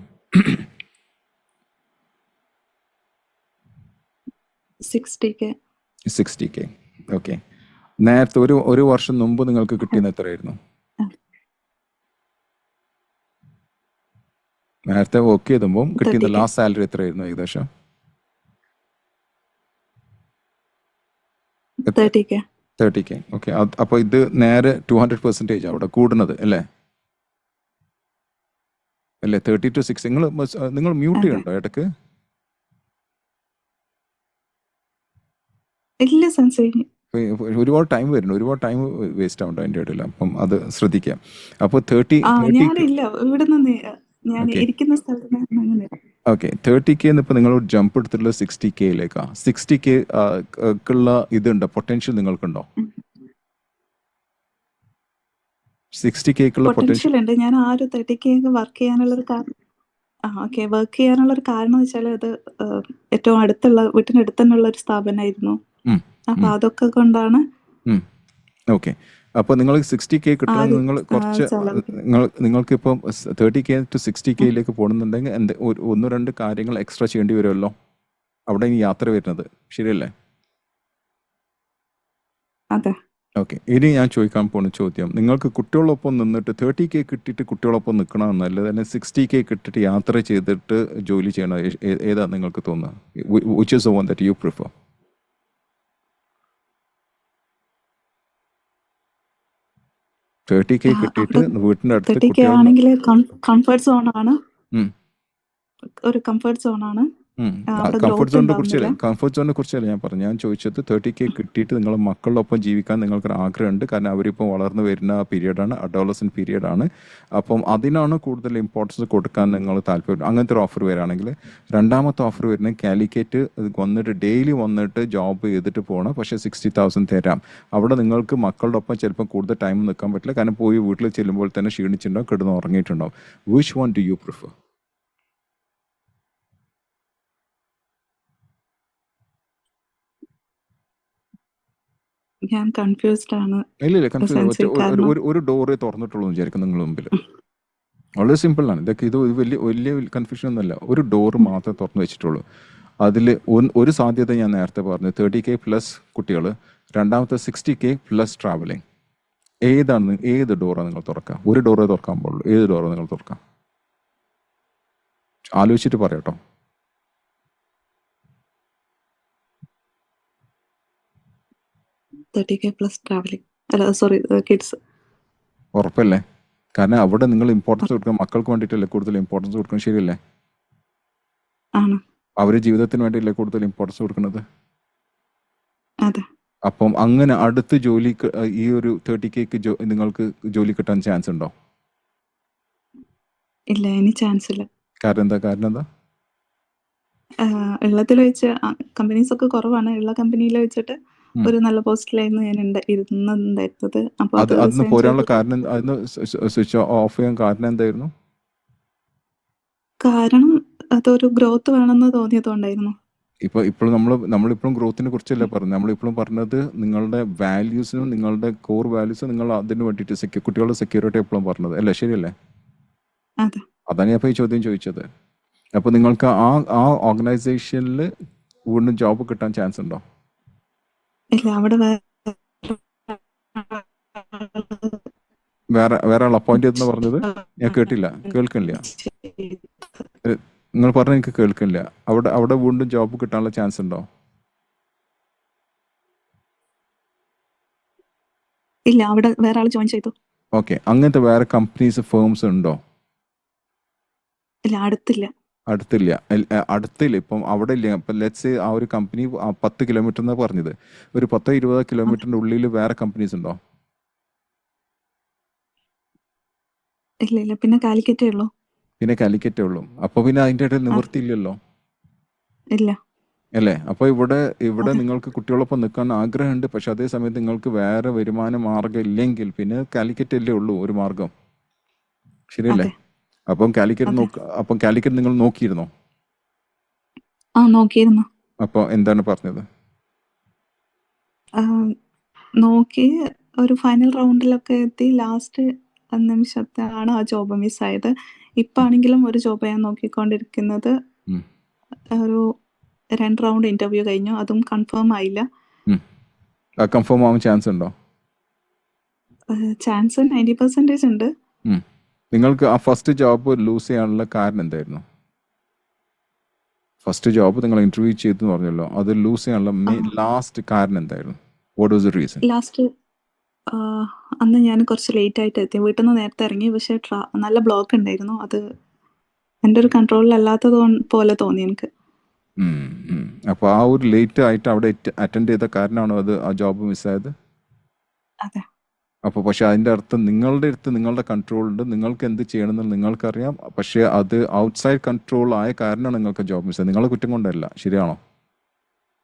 60K. ഓക്കെ, നേരത്തെ ഒരു വർഷം മുമ്പ് നിങ്ങൾക്ക് കിട്ടിയത് എത്രയായിരുന്നു? നേരത്തെ വർക്ക് ചെയ്തുമ്പോൾ കിട്ടിയത് 30K. ലാസ്റ്റ് സാലറി എത്രയായിരുന്നു ഏകദേശം? 30K. 30K. ഓക്കെ. അപ്പോൾ ഇത് നേരെ 200% അവിടെ കൂടുന്നത് അല്ലേ? 30 to 60. നിങ്ങൾ മ്യൂട്ട് അതെ. ചെയ്യണ്ടോ ഇടയ്ക്ക്? ഇല്ല സെൻസി. ഒരുപാട് ടൈം വരുന്നുണ്ട്, ഒരുപാട് ടൈം വേസ്റ്റ് ആവുന്നുണ്ട് അതിൻ്റെ ഇടയിൽ. അപ്പം അത് ശ്രദ്ധിക്കാം. അപ്പോൾ 30 ഞാനില്ല ഇവിടുന്ന് ഞാൻ ഓക്കെ ഇരിക്കുന്ന സ്ഥലത്ത് നിന്ന് അങ്ങനെ. ഓക്കെ 30K ഇപ്പോൾ നിങ്ങൾ ജമ്പ് എടുത്തിട്ടുള്ള 60Kയിലേക്കാണ്. 60K ക്കുള്ള ഇതുണ്ടോ, പൊട്ടൻഷ്യൽ നിങ്ങൾക്കുണ്ടോ? 60Kക്കുള്ള പൊട്ടൻഷ്യൽ ഉണ്ട്. ഞാൻ ആ ഒരു 30K വർക്ക് ചെയ്യാനുള്ളൊരു കാരണം വർക്ക് ചെയ്യാനുള്ളൊരു കാരണം എന്ന് വെച്ചാൽ അത് ഏറ്റവും അടുത്തുള്ള വീട്ടിനടുത്ത് തന്നെയുള്ള ഒരു സ്ഥാപനമായിരുന്നു. അപ്പൊ അതൊക്കെ കൊണ്ടാണ് ഓക്കെ. അപ്പോൾ നിങ്ങൾ 60K കിട്ടണം. നിങ്ങൾ കുറച്ച് നിങ്ങൾക്കിപ്പം 30K to 60Kയിലേക്ക് പോകണമെന്നുണ്ടെങ്കിൽ ഒന്ന് രണ്ട് കാര്യങ്ങൾ എക്സ്ട്രാ ചെയ്യേണ്ടി വരുമല്ലോ അവിടെ ഈ യാത്ര വരുന്നത്, ശരിയല്ലേ? അതെ. ഓക്കെ. ഇനി ഞാൻ ചോദിക്കാൻ പോകുന്ന ചോദ്യം, നിങ്ങൾക്ക് കുട്ടികളൊപ്പം നിന്നിട്ട് 30K കിട്ടിയിട്ട് കുട്ടികളൊപ്പം നിൽക്കണമെന്ന്, അല്ല തന്നെ 60K കിട്ടിയിട്ട് യാത്ര ചെയ്തിട്ട് ജോലി ചെയ്യണം, ഏതാ നിങ്ങൾക്ക് തോന്നുന്നത്? Which is the one that you prefer? 30K കിട്ടിയിട്ട് വീട്ടിൻ്റെ അടുത്ത് 30K ആണെങ്കിൽ കംഫർട്ട് സോൺ ആണ്. ഒരു കംഫർട്ട് സോൺ ആണ്. കംഫർട്ട് സോണിനെ കുറിച്ചല്ല ഞാൻ പറഞ്ഞു. ഞാൻ ചോദിച്ചത് 30K കിട്ടിയിട്ട് നിങ്ങളെ മക്കളുടെ ഒപ്പം ജീവിക്കാൻ നിങ്ങൾക്കൊരു ആഗ്രഹമുണ്ട്. കാരണം അവരിപ്പോൾ വളർന്നു വരുന്ന പീരീഡാണ്, അഡോളസെന്റ് പീരീഡാണ്. അപ്പം അതിനാണ് കൂടുതൽ ഇമ്പോർട്ടൻസ് കൊടുക്കാൻ നിങ്ങൾ താല്പര്യം. അങ്ങനത്തെ ഒരു ഓഫർ വരികയാണെങ്കിൽ, രണ്ടാമത്തെ ഓഫർ വരുന്നത് കാലിക്കറ്റ് വന്നിട്ട് ഡെയിലി വന്നിട്ട് ജോബ് ചെയ്തിട്ട് പോകണം, പക്ഷേ 60,000 തരാം. അവിടെ നിങ്ങൾക്ക് മക്കളുടെ ഒപ്പം ചിലപ്പോൾ കൂടുതൽ ടൈം നിൽക്കാൻ പറ്റില്ല, കാരണം പോയി വീട്ടിൽ ചെല്ലുമ്പോൾ തന്നെ ക്ഷീണിച്ചിട്ടുണ്ടാവും, കിടന്ന് ഉറങ്ങിയിട്ടുണ്ടാവും. Which one do you prefer? ഞാൻ കൺഫ്യൂസ്ഡ് ആണ്. ഇല്ല കൺഫ്യൂസ്. ഒരു ഡോറ് തുറന്നിട്ടുള്ളൂ വിചാരിക്കും നിങ്ങളുടെ മുമ്പിൽ. വളരെ സിമ്പിളാണ് ഇതൊക്കെ. ഇത് വലിയ വലിയ കൺഫ്യൂഷൻ ഒന്നുമല്ല. ഒരു ഡോറ് മാത്രമേ തുറന്നു വെച്ചിട്ടുള്ളൂ. അതിൽ ഒരു സാധ്യത ഞാൻ നേരത്തെ പറഞ്ഞു, 30K പ്ലസ് കുട്ടികൾ. രണ്ടാമത്തെ 60K പ്ലസ് ട്രാവലിംഗ്. ഏത് ഡോറാണ് നിങ്ങൾ തുറക്കുക? ഒരു ഡോറേ തുറക്കാൻ പാടുള്ളൂ. ഏത് ഡോറാണ് നിങ്ങൾ തുറക്കാം? ആലോചിച്ചിട്ട് പറയാട്ടോ. 30K plus travelling. അല്ല സോറി, കിഡ്സ്. ഉറപ്പല്ലേ? കാരണം അവിടെ നിങ്ങൾ ഇമ്പോർട്ടൻസ് കൊടുക്കുക, മക്കൾക്ക് വേണ്ടിയിട്ടല്ലേ കൂടുതൽ ഇമ്പോർട്ടൻസ് കൊടുക്കണം, ശരിയല്ലേ? ആണ്. അവരുടെ ജീവിതത്തിന് വേണ്ടിയല്ലേ കൂടുതൽ ഇമ്പോർട്ടൻസ് കൊടുക്കുന്നത്? അതെ. അപ്പം അങ്ങനെ അടുത്ത് ജോലി ഈ ഒരു 30Kക്ക് നിങ്ങൾക്ക് ജോലി കിട്ടാൻ ചാൻസ് ഉണ്ടോ? ഇല്ല, ഇനി ചാൻസ് ഇല്ല. കാരണം എന്താ? ഉള്ളതിൽ വെച്ച് കമ്പനീസ് ഒക്കെ കുറവാണ്. ഉള്ള കമ്പനിയിൽ വെച്ചിട്ട് ഒരു നല്ല പോസ്റ്റിലായിരുന്നു ഞാൻ ഇരുന്നുണ്ടായിരുന്നത്. അപ്പൊ അതിന് പോരാനുള്ള കാരണം, അതിന് സ്വിച്ച് ഓഫ് ചെയ്യാൻ കാരണം എന്തായിരുന്നു? കാരണം അതൊരു ഗ്രോത്ത് വേണമെന്ന് തോന്നിയതുകൊണ്ടായിരുന്നു. ഇപ്പോഴും നമ്മളിപ്പോഴും ഗ്രോത്തിനെ കുറിച്ചല്ലേ പറഞ്ഞത്. നമ്മളിപ്പോഴും പറഞ്ഞത് നിങ്ങളുടെ വാല്യൂസിനും നിങ്ങളുടെ കോർ വാല്യൂസും നിങ്ങൾ അതിന് വേണ്ടിയിട്ട് കുട്ടികളുടെ സെക്യൂരിറ്റി എപ്പോഴും പറഞ്ഞത് അല്ലേ, ശരിയല്ലേ? അതെ. അതാണ് ഞാൻ ഇപ്പോൾ ഈ ചോദ്യം ചോദിച്ചത്. അപ്പോൾ നിങ്ങൾക്ക് ആ ഓർഗനൈസേഷനിൽ വീണ്ടും ജോബ് കിട്ടാൻ ചാൻസ് ഉണ്ടോ? ഇല്ല, അവിടെ വേറെ ആൾ അപ്പോയിന്റ് ചെയ്തെന്ന് പറഞ്ഞത് ഞാൻ കേൾക്കണില്ല. നിങ്ങൾ പറഞ്ഞ എനിക്ക് കേൾക്കണില്ല. അവിടെ വീണ്ടും ജോബ് കിട്ടാനുള്ള ചാൻസ് ഉണ്ടോ? ഇല്ല, അവിടെ വേറെ ആൾ ജോയിൻ ചെയ്തു. ഓക്കെ. അങ്ങനത്തെ വേറെ കമ്പനീസ്, ഫേംസ് ഉണ്ടോ? ഇല്ല, അടുത്തില്ല. ഇപ്പം അവിടെ ഇല്ല. ഇപ്പം ലെറ്റ്സ് ആ ഒരു കമ്പനി 10 കിലോമീറ്റർ എന്നാണ് പറഞ്ഞത്. ഒരു 10-20 കിലോമീറ്ററിൻ്റെ ഉള്ളിൽ വേറെ കമ്പനീസ് ഉണ്ടോ? ഇല്ല. പിന്നെ കാലിക്കറ്റേ ഉള്ളൂ. അപ്പോൾ പിന്നെ അതിൻ്റെ ഇടയിൽ നിവൃത്തിയില്ലല്ലോ. ഇല്ല. അല്ലേ? അപ്പോൾ ഇവിടെ നിങ്ങൾക്ക് കുട്ടികളൊപ്പം നിൽക്കാൻ ആഗ്രഹമുണ്ട്, പക്ഷെ അതേ സമയത്ത് നിങ്ങൾക്ക് വേറെ വരുമാന മാർഗം ഇല്ലെങ്കിൽ പിന്നെ കാലിക്കറ്റ് അല്ലേ ഉള്ളൂ ഒരു മാർഗം, ശരിയല്ലേ? അപ്പം കാലിക്കറ്റ് നിങ്ങൾ നോക്കിയിരുന്നോ? നോക്കിയിരുന്നു. അപ്പോൾ എന്താണ് പറഞ്ഞത്? നോക്കി ഒരു ഫൈനൽ റൗണ്ടിലൊക്കെ എത്തി. ലാസ്റ്റ് നിമിഷത്താണ് ആ ജോബ് മിസ്സായത്. ഇപ്പാണെങ്കിലും ഒരു ജോബ് ഞാൻ നോക്കിക്കൊണ്ടിരിക്കുന്നത്. ഒരു 2 റൗണ്ട് ഇന്റർവ്യൂ കഴിഞ്ഞു, അതും കൺഫേം ആയില്ല. കൺഫേം ആവാൻ ചാൻസ് ഉണ്ടോ? ചാൻസ് 90% ഉണ്ട്. നിങ്ങൾക്ക് ആ ഫസ്റ്റ് ജോബ് ലൂസ് ചെയ്യാനുള്ള കാരണം എന്തായിരുന്നു? ഫസ്റ്റ് ജോബ് നിങ്ങൾ ഇന്റർവ്യൂ ചെയ്തെന്ന് പറഞ്ഞല്ലോ, അത് ലൂസ് ചെയ്യാനുള്ള ലാസ്റ്റ് കാരണം എന്തായിരുന്നു? What was the reason? Last അന്ന് ഞാൻ കുറച്ച് ലേറ്റ് ആയിട്ട് എത്തി. വീട്ടിൽ നിന്ന് നേരത്തെ ഇറങ്ങി. പക്ഷെ നല്ല ബ്ലോക്ക് ഉണ്ടായിരുന്നു. അത് എൻ്റെ ഒരു കൺട്രോളിലല്ലാത്തത് പോലെ തോന്നി എനിക്ക്. അപ്പോൾ ആ ഒരു ലേറ്റ് ആയിട്ട് അവിടെ അറ്റൻഡ് ചെയ്ത കാരണമാണോ അത് ആ ജോബ് മിസ്സായത്? അതെ. അപ്പോൾ പക്ഷെ അതിൻ്റെ അർത്ഥം നിങ്ങളുടെ അടുത്ത് നിങ്ങളുടെ കൺട്രോളുണ്ട്, നിങ്ങൾക്ക് എന്ത് ചെയ്യണമെന്ന് നിങ്ങൾക്കറിയാം. പക്ഷേ അത് ഔട്ട്സൈഡ് കൺട്രോൾ ആയ കാരണമാണ് നിങ്ങൾക്ക് ജോബ് മിസ്സായത്, നിങ്ങളുടെ കുറ്റം കൊണ്ടല്ല. ശരിയാണോ?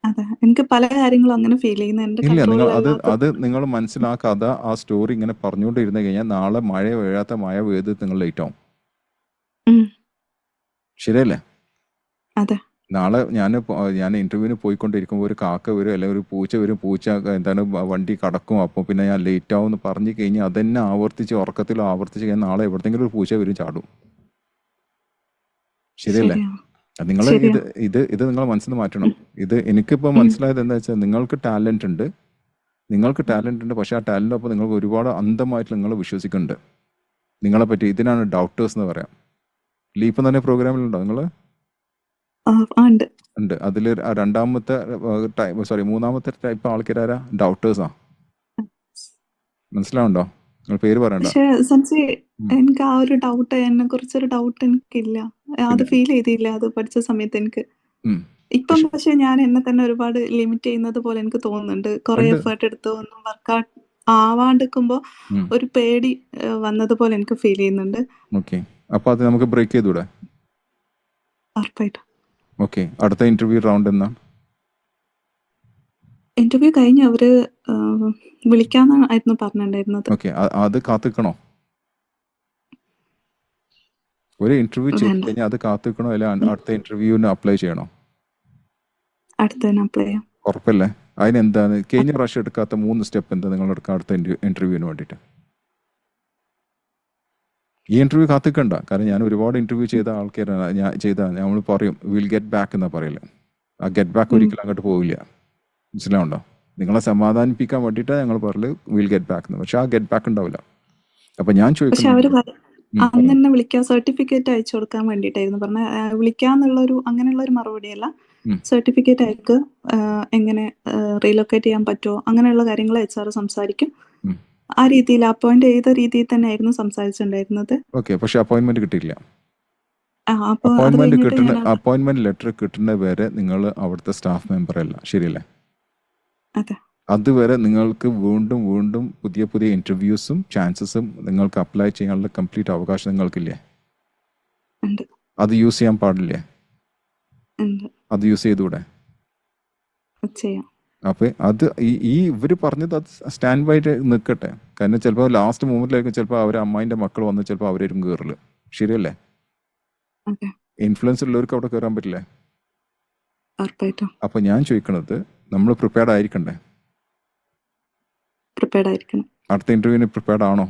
അതെ. എനിക്ക് പല കാര്യങ്ങളും അങ്ങനെ ഫീൽ ചെയ്യുന്നു. എൻ്റെ ഇല്ല, നിങ്ങൾ കൺട്രോളിലല്ലാത്തത്. നിങ്ങൾ മനസ്സിലാക്കാതെ ആ സ്റ്റോറി ഇങ്ങനെ പറഞ്ഞുകൊണ്ടിരുന്നു കഴിഞ്ഞാൽ നാളെ മഴ വീഴാത്ത മഴ പെയ്ത് നിങ്ങൾ ലേറ്റ് ആവും. ഉം. ശരിയല്ലേ? അതെ. നാളെ ഞാൻ ഇന്റർവ്യൂവിന് പോയിക്കൊണ്ടിരിക്കുമ്പോൾ ഒരു കാക്ക വരും, അല്ലെങ്കിൽ ഒരു പൂച്ച വരും, പൂച്ച എന്താണ് വണ്ടി കടക്കും, അപ്പോൾ പിന്നെ ഞാൻ ലേറ്റ് ആവും എന്ന് പറഞ്ഞു കഴിഞ്ഞാൽ അതെന്നെ ഉറക്കത്തിൽ ആവർത്തിച്ച് കഴിഞ്ഞാൽ നാളെ എവിടെയെങ്കിലും ഒരു പൂച്ച വരും, ചാടും. ശരിയല്ലേ? ശരിയാണ്. നിങ്ങൾ ശരിയാ. ഇത് നിങ്ങൾ മനസ്സിൽ നിന്ന് മാറ്റണം. ഇത് എനിക്കിപ്പോൾ മനസ്സിലായത് എന്താ വെച്ചാൽ നിങ്ങൾക്ക് ടാലന്റ് ഉണ്ട്, പക്ഷെ ആ ടാലന്റ് അപ്പോൾ നിങ്ങൾക്ക് ഒരുപാട് അന്ധമായിട്ട് നിങ്ങൾ വിശ്വസിക്കുന്നുണ്ട് നിങ്ങളെ പറ്റി. ഇതിനാണ് ഡൗട്ടേഴ്സ് എന്ന് പറയാം. ലീപ്പ് എന്ന് പറഞ്ഞ പ്രോഗ്രാമിലുണ്ടോ നിങ്ങൾ? ഉണ്ട്. ഉണ്ട്. അതിൽ മൂന്നാമത്തെ ടൈപ്പ് ആൾക്കാരാ? ഡൗട്ടേഴ്സാ. മനസ്സിലാവുണ്ടോ? നിങ്ങൾ പേര് പറയണ്ട. പക്ഷെ സൻസി, എനിക്ക് ആ ഒരു ഡൗട്ട്, എന്നെ കുറിച്ചൊരു ഡൗട്ട് എനിക്കില്ല. അത് ഫീൽ ചെയ്തില്ല അത് പഠിച്ച സമയത്ത് എനിക്ക്. ഇപ്പം പക്ഷെ ഞാൻ എന്നെ തന്നെ ഒരുപാട് ലിമിറ്റ് ചെയ്യുന്നത് പോലെ എനിക്ക് തോന്നുന്നുണ്ട്. കുറെ എഫേർട്ട് എടുത്ത് ഒന്നും വർക്കൗട്ട് ആവാണ്ടിരിക്കുമ്പോ ഒരു പേടി വന്നതുപോലെ എനിക്ക് ഫീൽ ചെയ്യുന്നുണ്ട്. ഓക്കെ, അപ്പൊ അത് നമുക്ക് ബ്രേക്ക് ചെയ്തൂടെ? ഉറപ്പായിട്ടും. ഓക്കെ, അടുത്ത ഇന്റർവ്യൂ റൗണ്ട് എന്നാ? ഇന്റർവ്യൂ കഴിഞ്ഞ് അവര് വിളിക്കാന്നായിരുന്നു പറഞ്ഞിട്ടുണ്ടായിരുന്നത്. ഓക്കെ, അത് കാത്തിക്കണോ? ഒരു ഇന്റർവ്യൂ ചെയ്ത് കഴിഞ്ഞാൽ അത് കാത്തിക്കണോ, അല്ല അടുത്ത ഇന്റർവ്യൂവിന് അപ്ലൈ ചെയ്യണോ? അടുത്തതിന് അപ്ലൈ ചെയ്യാം. ഉറപ്പല്ലേ? അതിനെന്താണ് കഴിഞ്ഞ പ്രാവശ്യം എടുക്കാത്ത 3 സ്റ്റെപ്പ് എന്താ നിങ്ങൾ എടുക്കുക അടുത്ത ഇന്റർവ്യൂവിന് വേണ്ടിയിട്ട്? ഈ ഇന്റർവ്യൂ കാത്തിക്കണ്ട, കാരണം ഞാൻ ഒരുപാട് ഇന്റർവ്യൂ ചെയ്ത ആൾക്കാരാണ്. നമ്മൾ പറയും വിൽ ഗെറ്റ് ബാക്ക് എന്നാ പറയില്ല. ആ ഗെറ്റ് ബാക്ക് ഒരിക്കലും അങ്ങോട്ട് പോവില്ല. മനസ്സിലാവുണ്ടോ? നിങ്ങളെ സമാധാനിപ്പിക്കാൻ വേണ്ടിയിട്ടാണ് ഞങ്ങൾ പറയല് വിൽ ഗെറ്റ് ബാക്ക് എന്ന്. പക്ഷെ ആ ഗെറ്റ് ബാക്ക് ഉണ്ടാവില്ല. അപ്പൊ ഞാൻ ചോദിക്കുന്നത്, അന്ന് തന്നെ വിളിക്കാൻ സർട്ടിഫിക്കറ്റ് അയച്ചു കൊടുക്കാൻ വേണ്ടിയിട്ടായിരുന്നു പറഞ്ഞ. വിളിക്കാന്നുള്ളൊരു അങ്ങനെയുള്ള ഒരു മറുപടിയല്ല, സർട്ടിഫിക്കറ്റ് അയക്ക്, എങ്ങനെ റീലൊക്കേറ്റ് ചെയ്യാൻ പറ്റുമോ അങ്ങനെയുള്ള കാര്യങ്ങൾ HR സംസാരിക്കും. ആ രീതിയിൽ അപ്പോയിന്റ് ചെയ്ത രീതിയിൽ തന്നെ ആയിരുന്നു സംസാരിച്ചിട്ടുണ്ടായിരുന്നത്. ഓക്കെ, പക്ഷെ അപ്പോയിന്റ്മെന്റ് കിട്ടിയില്ല. അപ്പൊ അപ്പോയിന്റ്മെന്റ് ലെറ്റർ കിട്ടുന്ന വരെ നിങ്ങൾ അവിടുത്തെ സ്റ്റാഫ് മെമ്പർ അല്ല, ശരിയല്ലേ? അതെ. അതുവരെ നിങ്ങൾക്ക് വീണ്ടും വീണ്ടും പുതിയ പുതിയ ഇന്റർവ്യൂസും ചാൻസസും നിങ്ങൾക്ക് അപ്ലൈ ചെയ്യാനുള്ള കംപ്ലീറ്റ് അവകാശം നിങ്ങൾക്കില്ലേ? അത് യൂസ് ചെയ്യാൻ പാടില്ലേ? അത് യൂസ് ചെയ്തൂടെ? അപ്പൊ അത് ഇവര് പറഞ്ഞത് അത് സ്റ്റാൻഡ് ബൈ നിൽക്കട്ടെ. കാരണം ചിലപ്പോൾ ലാസ്റ്റ് മൂമെന്റിലായിരിക്കും ചിലപ്പോൾ അവരെ അമ്മായിന്റെ മക്കൾ വന്ന് ചിലപ്പോൾ അവരും കയറില്ല. ശരിയല്ലേ? ഇൻഫ്ലുവൻസ് ഉള്ളവർക്ക് അവിടെ കയറാൻ പറ്റില്ലേ? അപ്പൊ ഞാൻ ചോദിക്കണത്, നമ്മൾ പ്രിപ്പയർഡ് ആയിരിക്കണ്ടേ? അടുത്ത ഇന്റർവ്യൂവിന് പ്രിപ്പയർഡ് ആണോ?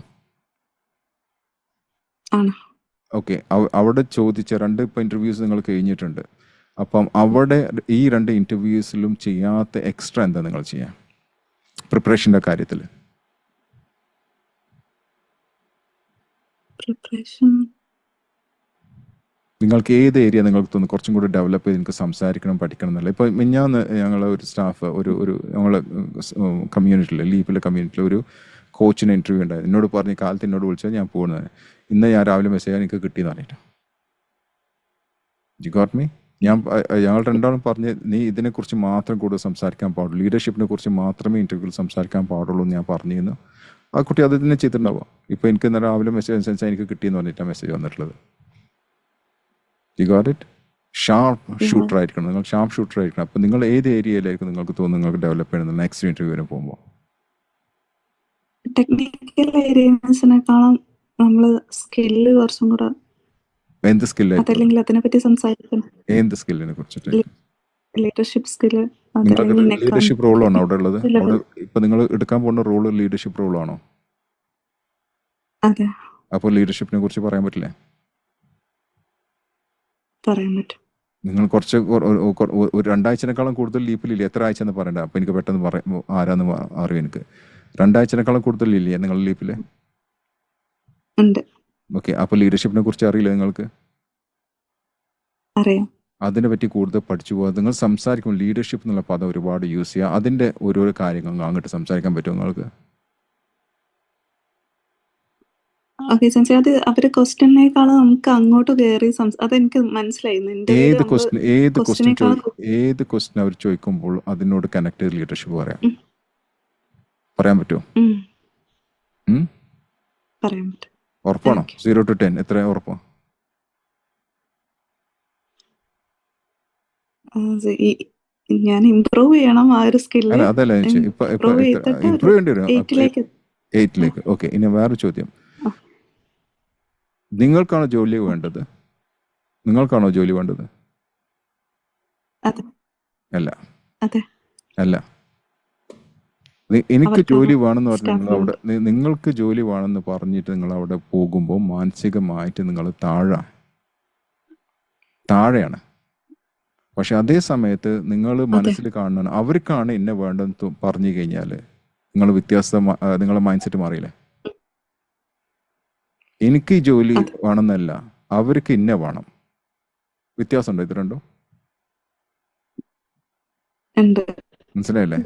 ഓക്കെ, അവിടെ ചോദിച്ച 2 ഇന്റർവ്യൂസ് നിങ്ങൾ കഴിഞ്ഞിട്ടുണ്ട്. അപ്പം അവിടെ ഈ 2 ഇന്റർവ്യൂസിലും ചെയ്യാത്ത എക്സ്ട്രാ എന്താ നിങ്ങൾ ചെയ്യാം പ്രിപ്പറേഷന്റെ കാര്യത്തിൽ? നിങ്ങൾക്ക് ഏത് ഏരിയ നിങ്ങൾക്ക് തോന്നുന്നു കുറച്ചും കൂടി ഡെവലപ്പ് ചെയ്ത് നിങ്ങൾക്ക് സംസാരിക്കണം, പഠിക്കണം എന്നല്ല? ഇപ്പോൾ മിഞ്ഞാന്ന് ഞങ്ങളെ ഒരു സ്റ്റാഫ് ഒരു ഞങ്ങളെ കമ്മ്യൂണിറ്റിയിൽ, ലീപ്പിലെ കമ്മ്യൂണിറ്റിയിൽ ഒരു കോച്ചിന് ഇന്റർവ്യൂ ഉണ്ടായിരുന്നു. എന്നോട് പറഞ്ഞ് കാലത്ത് എന്നോട് വിളിച്ചാൽ ഞാൻ പോകുന്നത്. ഇന്ന് ഞാൻ രാവിലെ മെസ്സേജ് എനിക്ക് കിട്ടിയെന്ന് പറഞ്ഞിട്ട്. You got me? ഞങ്ങൾ രണ്ടാളും പറഞ്ഞ് നീ ഇതിനെക്കുറിച്ച് മാത്രം കൂടുതൽ സംസാരിക്കാൻ പാടുള്ളൂ, ലീഡർഷിപ്പിനെ കുറിച്ച് മാത്രമേ ഇന്റർവ്യൂവിൽ സംസാരിക്കാൻ പാടുള്ളൂ എന്ന് ഞാൻ പറഞ്ഞിരുന്നു. ആ കുട്ടി അത് തന്നെ ചെയ്തിട്ടുണ്ടാവുക. ഇപ്പോൾ എനിക്ക് ഇന്നലെ രാവിലെ മെസ്സേജ് അനുസരിച്ച് എനിക്ക് കിട്ടിയെന്ന് പറഞ്ഞിട്ടാണ് മെസ്സേജ് വന്നിട്ടുള്ളത്. You got it? Sharp shooter ആയിരിക്കണം നിങ്ങൾ, ഷാർപ്പ് ഷൂട്ടർ ആയിരിക്കണം. അപ്പോൾ നിങ്ങൾ ഏത് ഏരിയയിലായിരിക്കും നിങ്ങൾക്ക് തോന്നുന്നു നിങ്ങൾക്ക് ഡെവലപ്പ് ചെയ്യണമെന്ന് നെക്സ്റ്റ് ഇന്റർവ്യൂവിന് പോകുമ്പോൾ? ടെക്നിക്കൽ ഏരിയസിനെക്കാളും നമ്മള് സ്കില്ല് കുറച്ചും കൂടെ. എന്ത് സ്കില്ലായിരിക്കും? അതല്ലെങ്കിൽ അതിനെപ്പറ്റി സംസാരിക്കണം. എന്ത് സ്കില്ലിനെ കുറിച്ചിട്ട്? Leadership skill. ലീഡർഷിപ്പ് റോളാണോ അവിടെ ഉള്ളത്? അവിടെ ഇപ്പൊ നിങ്ങൾ എടുക്കാൻ പോകുന്ന റോള് ലീഡർഷിപ്പ് റോളാണോ? അതെ. അപ്പോൾ ലീഡർഷിപ്പിനെ കുറിച്ച് പറയാൻ പറ്റില്ലേ? പറയാൻ പറ്റും. നിങ്ങൾ കുറച്ച് ഒരു 2 ആഴ്ചനേക്കാളും കൂടുതൽ ലീപ്പിലില്ലേ? എത്ര ആഴ്ച എന്ന് പറയണ്ട, അപ്പൊ എനിക്ക് പെട്ടെന്ന് പറയാം ആരാന്ന് അറിയാം. എനിക്ക് 2 ആഴ്ചനേക്കാളും കൂടുതൽ ഇല്ലേ നിങ്ങൾ ലീപ്പില്? ഉണ്ട്. ഓക്കെ. അപ്പോൾ ലീഡർഷിപ്പിനെ കുറിച്ച് അറിയില്ല നിങ്ങൾക്ക്? അറിയാം. അതിനെ പറ്റി കൂടുതൽ പഠിച്ചു പോവുക. നിങ്ങൾ സംസാരിക്കുമ്പോൾ ലീഡർഷിപ്പ് എന്നുള്ള പദം ഒരുപാട് യൂസ് ചെയ്യുക. അതിൻ്റെ ഓരോരോ കാര്യങ്ങൾ അങ്ങോട്ട് സംസാരിക്കാൻ പറ്റുമോ നിങ്ങൾക്ക്? ഓക്കെ സെൻസി, അത് അവര് ക്വസ്റ്റ്യനേക്കാളും നമുക്ക് അങ്ങോട്ട് കയറി അതെനിക്ക് മനസ്സിലായി. ഇന്റർവ്യൂല് നമ്മള് ക്വസ്റ്റ്യനേക്കാളും ഏത് ക്വസ്റ്റ്യൻ അവർ ചോദിക്കുമ്പോൾ അതിനോട് കണക്ട് ചെയ്ത് ലീഡർഷിപ്പ് പറയാൻ പറ്റുമോ? പറയാൻ പറ്റും. ഉറപ്പാണോ? 0 to 10 എത്ര ഉറപ്പാ? ഞാൻ ഇംപ്രൂവ് ചെയ്യണം ആ ഒരു സ്കില്ല്. അല്ല അതല്ല ഇംപ്രൂവ് ചെയ്തിട്ട് ഇംപ്രൂവ് ചെയ്യേണ്ടി വരും. 8ലേക്ക്. 8ലേക്ക്. ഓക്കെ. ഇനി വേറെ ചോദ്യം, നിങ്ങൾക്കാണോ ജോലി വേണ്ടത്? നിങ്ങൾക്കാണോ ജോലി വേണ്ടത്? അതെ. അല്ല. അതെ. അല്ല. എനിക്ക് ജോലി വേണമെന്ന് പറഞ്ഞാൽ Staff നിങ്ങൾ അവിടെ നിങ്ങൾക്ക് ജോലി വേണമെന്ന് പറഞ്ഞിട്ട് നിങ്ങൾ അവിടെ പോകുമ്പോൾ മാനസികമായിട്ട് നിങ്ങൾ താഴെയാണ്. പക്ഷെ അതേ സമയത്ത് നിങ്ങൾ മനസ്സിൽ കാണുന്ന അവർക്കാണ് എന്നെ വേണ്ടെന്ന് പറഞ്ഞു കഴിഞ്ഞാൽ നിങ്ങൾ നിങ്ങളെ മൈൻഡ് സെറ്റ് മാറിയില്ലേ? എനിക്ക് ഈ ജോലി വേണമെന്നല്ല, അവർക്ക് ഇന്നെ വേണം. വ്യത്യാസമുണ്ടോ ഇത് രണ്ടും? മനസ്സിലായില്ലേ?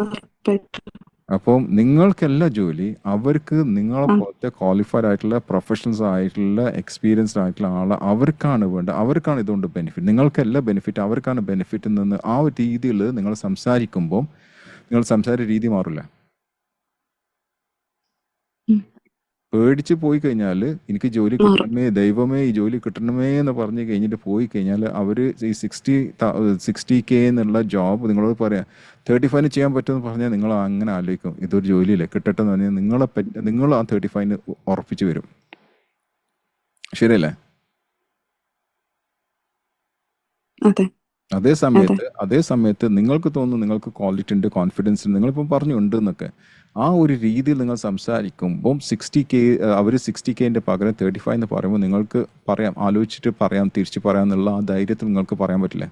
അപ്പം നിങ്ങൾക്കല്ല ജോലി, അവർക്ക് നിങ്ങളെ പോലത്തെ ക്വാളിഫൈഡ് ആയിട്ടുള്ള പ്രൊഫഷണൽസ് ആയിട്ടുള്ള എക്സ്പീരിയൻസ്ഡ് ആയിട്ടുള്ള ആളെ അവർക്കാണ് വേണ്ടത്. അവർക്കാണ് ഇതുകൊണ്ട് ബെനിഫിറ്റ്. നിങ്ങൾക്കല്ല ബെനിഫിറ്റ്, അവർക്കാണ് ബെനിഫിറ്റ് നിന്ന് ആ ഒരു രീതിയിൽ നിങ്ങൾ സംസാരിക്കുമ്പോൾ നിങ്ങൾ സംസാര രീതി മാറില്ല. പേടിച്ച് പോയി കഴിഞ്ഞാൽ എനിക്ക് ജോലി കിട്ടണമേ, ദൈവമേ ഈ ജോലി കിട്ടണമേ എന്ന് പറഞ്ഞു കഴിഞ്ഞിട്ട് പോയി കഴിഞ്ഞാൽ അവർ ഈ 60K എന്നുള്ള ജോബ് നിങ്ങളോട് പറയാം 35 ചെയ്യാൻ പറ്റുമെന്ന് പറഞ്ഞാൽ നിങ്ങൾ അങ്ങനെ ആലോചിക്കും, ഇതൊരു ജോലിയില്ലേ കിട്ടട്ടെ എന്ന് പറഞ്ഞാൽ നിങ്ങൾ ആ 35 ഉറപ്പിച്ച് വരും. ശരിയല്ലേ? അതേ സമയത്ത് നിങ്ങൾക്ക് തോന്നുന്നു നിങ്ങൾക്ക് ക്വാളിറ്റി ഉണ്ട്, കോൺഫിഡൻസ് ഉണ്ട്, നിങ്ങളിപ്പം പറഞ്ഞു ഉണ്ട് എന്നൊക്കെ. ആ ഒരു രീതിയിൽ നിങ്ങൾ സംസാരിക്കുമ്പം 60K അവർ 60Kൻ്റെ പകരം 35 എന്ന് പറയുമ്പോൾ നിങ്ങൾക്ക് പറയാം, ആലോചിച്ചിട്ട് പറയാം, തിരിച്ച് പറയാം എന്നുള്ള ആ ധൈര്യത്തിൽ നിങ്ങൾക്ക് പറയാൻ പറ്റില്ല.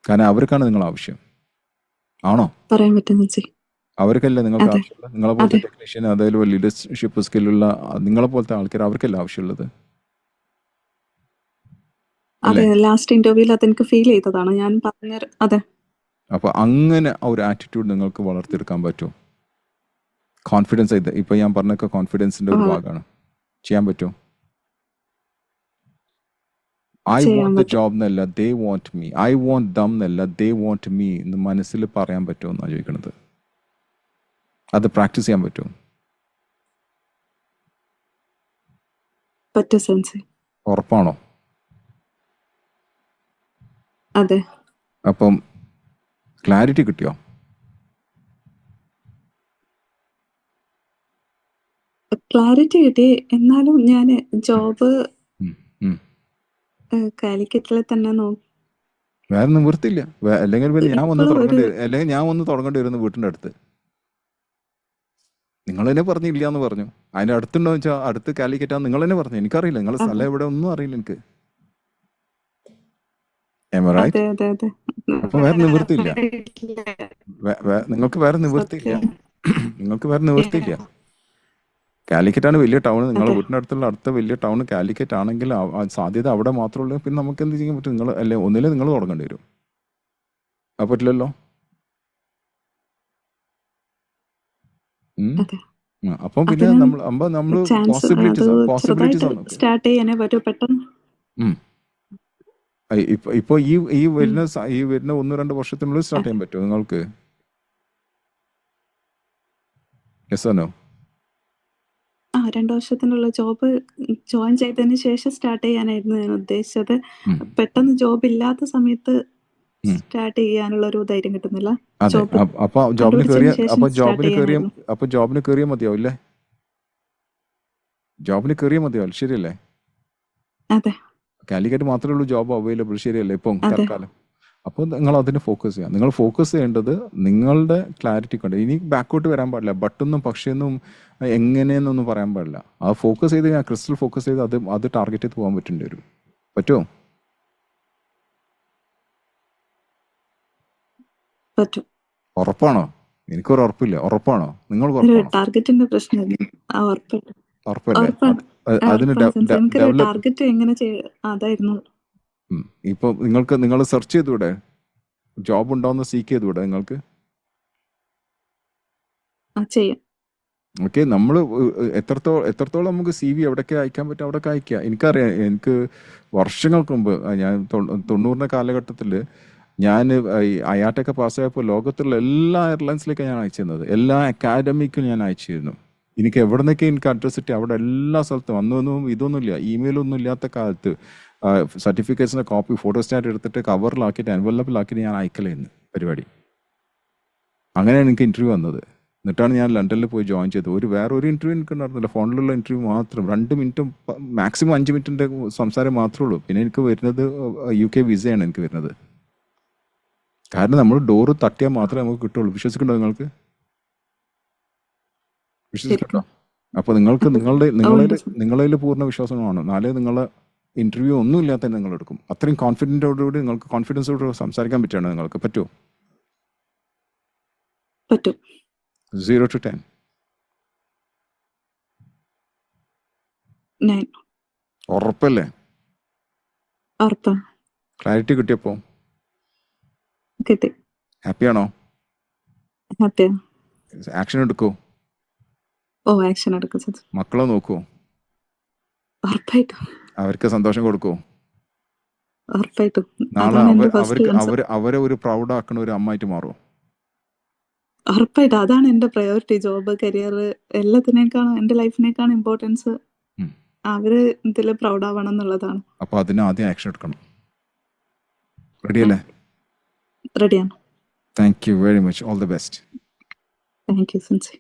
കാരണം അവർക്കാണ് നിങ്ങൾ ആവശ്യം. ആണോ? പറയാൻ പറ്റും. അവർക്കല്ല നിങ്ങൾക്ക് ആവശ്യമുള്ള, നിങ്ങളെ പോലത്തെ ടെക്നീഷ്യൻ, അതായത് ലീഡർഷിപ്പ് സ്കില്ലുള്ള നിങ്ങളെ പോലത്തെ ആൾക്കാർ, അവർക്കല്ല ആവശ്യമുള്ളത്. അതെ, ലാസ്റ്റ് ഇന്റർവ്യൂവിൽ അതെനിക്ക് ഫീൽ ചെയ്തതാണ്. ഞാൻ പറഞ്ഞ അതെ. അപ്പൊ അങ്ങനെ ഒരു ആറ്റിറ്റ്യൂഡ് നിങ്ങൾക്ക് വളർത്തിയെടുക്കാൻ പറ്റുമോ? കോൺഫിഡൻസ് ആയിട്ട് ഇപ്പൊ ഞാൻ പറഞ്ഞൊക്കെ കോൺഫിഡൻസിന്റെ ഒരു ഭാഗമാണ്. ചെയ്യാൻ പറ്റുമോ? ഐ വോണ്ട് ദ ജോബ് എന്നല്ല, they want me. I want them എന്നല്ല, ദേ വോണ്ട് മീ എന്ന് മനസ്സിൽ പറയാൻ പറ്റുമോ എന്നാണ് ചോദിക്കുന്നത്. അത് പ്രാക്ടീസ് ചെയ്യാൻ പറ്റുമോ? പറ്റും സെൻസി. ഉറപ്പാണോ? അതെ. അപ്പം ക്ലാരിറ്റി കിട്ടിയോ? ക്ലാരിറ്റി കിട്ടി. എന്നാലും ഞാൻ ജോബ് കാലിക്കറ്റിൽ തന്നെ വേറെ നിവൃത്തിയില്ല. അല്ലെങ്കിൽ പിന്നെ ഞാൻ ഒന്ന് തുടങ്ങേണ്ടി വരുന്നു വീട്ടിൻ്റെ അടുത്ത്. നിങ്ങൾ തന്നെ പറഞ്ഞില്ല എന്ന് പറഞ്ഞു. അതിൻ്റെ അടുത്തുണ്ടോ വെച്ചാൽ അടുത്ത് കാലിക്കറ്റാന്ന് നിങ്ങൾ തന്നെ പറഞ്ഞു. എനിക്കറിയില്ല നിങ്ങളുടെ സ്ഥലം എവിടെ, ഒന്നും അറിയില്ല എനിക്ക്. അപ്പൊ വേറെ നിവൃത്തിയില്ല. നിങ്ങൾക്ക് വേറെ നിവൃത്തിയില്ല. കാലിക്കറ്റാണ് വലിയ ടൗൺ. നിങ്ങളുടെ വീട്ടിൻ്റെ അടുത്തുള്ള അടുത്ത വലിയ ടൗൺ കാലിക്കറ്റ് ആണെങ്കിൽ സാധ്യത അവിടെ മാത്രമേ. പിന്നെ നമുക്ക് എന്ത് ചെയ്യാൻ പറ്റും? നിങ്ങൾ അല്ലെ ഒന്നില്ലേ നിങ്ങൾ തുടങ്ങേണ്ടി വരും. അത് പറ്റില്ലല്ലോ. അപ്പം പിന്നെ നമ്മൾ പോസിബിലിറ്റീസ് സ്റ്റാർട്ട് ചെയ്യാനേ പറ്റൂ പെട്ടെന്ന്. ഇപ്പൊ ഈ വരുന്ന 1-2 വർഷത്തിനുള്ളിൽ സ്റ്റാർട്ട് ചെയ്യാൻ പറ്റുമോ നിങ്ങൾക്ക്? Yes or no? 2 വർഷത്തിനുള്ള ജോബ് ജോയിൻ ചെയ്തതിന് ശേഷം സ്റ്റാർട്ട് ചെയ്യാനായിരുന്നു ഞാൻ ഉദ്ദേശിച്ചത്. പെട്ടെന്ന് ജോബ് ഇല്ലാത്ത സമയത്ത് സ്റ്റാർട്ട് ചെയ്യാനുള്ള ഒരു ധൈര്യം കിട്ടുന്നില്ല. അപ്പൊ ജോബിന് കയറിയാൽ മതിയാവില്ലേ? ശരിയല്ലേ? അതെ. കാലിക്കറ്റ് മാത്രമേ ഉള്ളൂ ജോബ് അവൈലബിൾ, ശരിയല്ലേ ഇപ്പം തൽക്കാലം? അപ്പോൾ നിങ്ങൾ അതിന് ഫോക്കസ് ചെയ്യാം. നിങ്ങൾ ഫോക്കസ് ചെയ്യേണ്ടത് നിങ്ങളുടെ ക്ലാരിറ്റി കൊണ്ട്. ഇനി ബാക്കോട്ട് വരാൻ പാടില്ല. ബട്ടൊന്നും പക്ഷേന്നും എങ്ങനെയെന്നൊന്നും പറയാൻ പാടില്ല. ആ ഫോക്കസ് ചെയ്ത് ഞാൻ ക്രിസ്റ്റൽ ഫോക്കസ് ചെയ്ത് അത് ടാർഗറ്റ് ചെയ്ത് പോകാൻ പറ്റേണ്ടി വരും. പറ്റുമോ? പറ്റും. ഉറപ്പാണോ? എനിക്കൊരു ഉറപ്പില്ല. ഉറപ്പാണോ? നിങ്ങൾ ടാർഗറ്റിന്റെ പ്രശ്നം ഉറപ്പല്ലേ? ഉറപ്പാണ്. അതിന് ഉറപ്പാണ് സെൻസ്. എനിക്കൊരു ഡെവലപ്പ് ടാർഗറ്റ് എങ്ങനെ അതായിരുന്നു. ഇപ്പോൾ നിങ്ങൾ സെർച്ച് ചെയ്തൂടെ? ജോബ് ഉണ്ടോയെന്ന് സീക്ക് ചെയ്തൂടെ നിങ്ങൾക്ക്? ചെയ്യാം. ഓക്കെ, നമ്മൾ എത്രത്തോളം നമുക്ക് CV എവിടെയൊക്കെ അയക്കാൻ പറ്റും അവിടെയൊക്കെ അയക്കുക. എനിക്കറിയാം, എനിക്ക് വർഷങ്ങൾക്ക് മുമ്പ് ഞാൻ 90ൻ്റെ കാലഘട്ടത്തിൽ ഞാൻ ഈ അയാട്ടൊക്കെ പാസ്സായപ്പോൾ ലോകത്തുള്ള എല്ലാ എയർലൈൻസിലേക്കാണ് ഞാൻ അയച്ചിരുന്നത്. എല്ലാ അക്കാഡമിക്കും ഞാൻ അയച്ചിരുന്നു. എനിക്ക് എവിടെ നിന്നൊക്കെ എനിക്ക് അഡ്രസ്സ് കിട്ടി അവിടെ എല്ലാ സ്ഥലത്തും അന്നൊന്നും ഇതൊന്നുമില്ല, ഇമെയിലൊന്നും ഇല്ലാത്ത കാലത്ത് സർട്ടിഫിക്കറ്റ്സിൻ്റെ കോപ്പി ഫോട്ടോസ്റ്റാറ്റ് എടുത്തിട്ട് കവറിലാക്കിയിട്ട് എൻവലപ്പിലാക്കിയിട്ട് ഞാൻ അയക്കലായിരുന്നു പരിപാടി. അങ്ങനെയാണ് എനിക്ക് ഇൻ്റർവ്യൂ വന്നത്. എന്നിട്ടാണ് ഞാൻ ലണ്ടനിൽ പോയി ജോയിൻ ചെയ്തത്. വേറെ ഒരു ഇൻ്റർവ്യൂ എനിക്ക് ഉണ്ടായിരുന്നില്ല, ഫോണിലുള്ള ഇൻ്റർവ്യൂ മാത്രം. 2 മിനിറ്റും മാക്സിമം 5 മിനിറ്റിൻ്റെ സംസാരം മാത്രമേ ഉള്ളൂ. പിന്നെ എനിക്ക് വരുന്നത് UK വിസയാണ് എനിക്ക് വരുന്നത്. കാരണം നമ്മൾ ഡോറ് തട്ടിയാൽ മാത്രമേ നമുക്ക് കിട്ടുള്ളൂ. വിശ്വസിക്കണ്ടോ നിങ്ങൾക്ക്? വിശ്വസിക്കട്ടോ? അപ്പോൾ നിങ്ങൾക്ക് നിങ്ങളതിൽ പൂർണ്ണ വിശ്വാസമാണ്. നാളെ നിങ്ങളെ ഇൻ്റർവ്യൂ ഒന്നും ഇല്ലാത്ത നിങ്ങൾ എടുക്കും. അത്രയും കോൺഫിഡൻറ്റോടുകൂടി നിങ്ങൾക്ക് കോൺഫിഡൻസോട് സംസാരിക്കാൻ പറ്റുകയാണ് നിങ്ങൾക്ക്. പറ്റുമോ? പറ്റും. 0 to 10. 9. ഉറപ്പല്ലേ? ഉറപ്പാണ്. ക്ലാരിറ്റി കിട്ടിയപ്പോൾ കിട്ടി. ഹാപ്പിയാണോ? ഹാപ്പിയാണ്. ആക്ഷൻ എടുക്കുമോ? ആക്ഷൻ എടുക്കും സെൻസ്. മക്കളെ നോക്കുമോ? ഉറപ്പായിട്ടും. അവർക്ക് സന്തോഷം കൊടുക്കുമോ? ഉറപ്പായിട്ടും. നാളെ അതാണ് എന്റെ ഫസ്റ്റ് ആൻസർ. അവരെ ഒരു പ്രൗഡാക്കുന്ന ഒരു അമ്മയായിട്ട് മാറുമോ? ഉറപ്പായിട്ടും. അതാണ് എന്റെ പ്രയോറിറ്റി. ജോബ്, കരിയർ എല്ലാത്തിനേക്കാളും എന്റെ ലൈഫിനേക്കാളും ഇമ്പോർട്ടൻസ് അവര് ഇതിൽ പ്രൗഡ് ആവണം എന്നുള്ളതാണ്. അപ്പോൾ അതിന് ആദ്യം ആക്ഷൻ എടുക്കണം. റെഡിയല്ലേ? റെഡിയാണ്. Thank you very much. All the best. Thank you sense.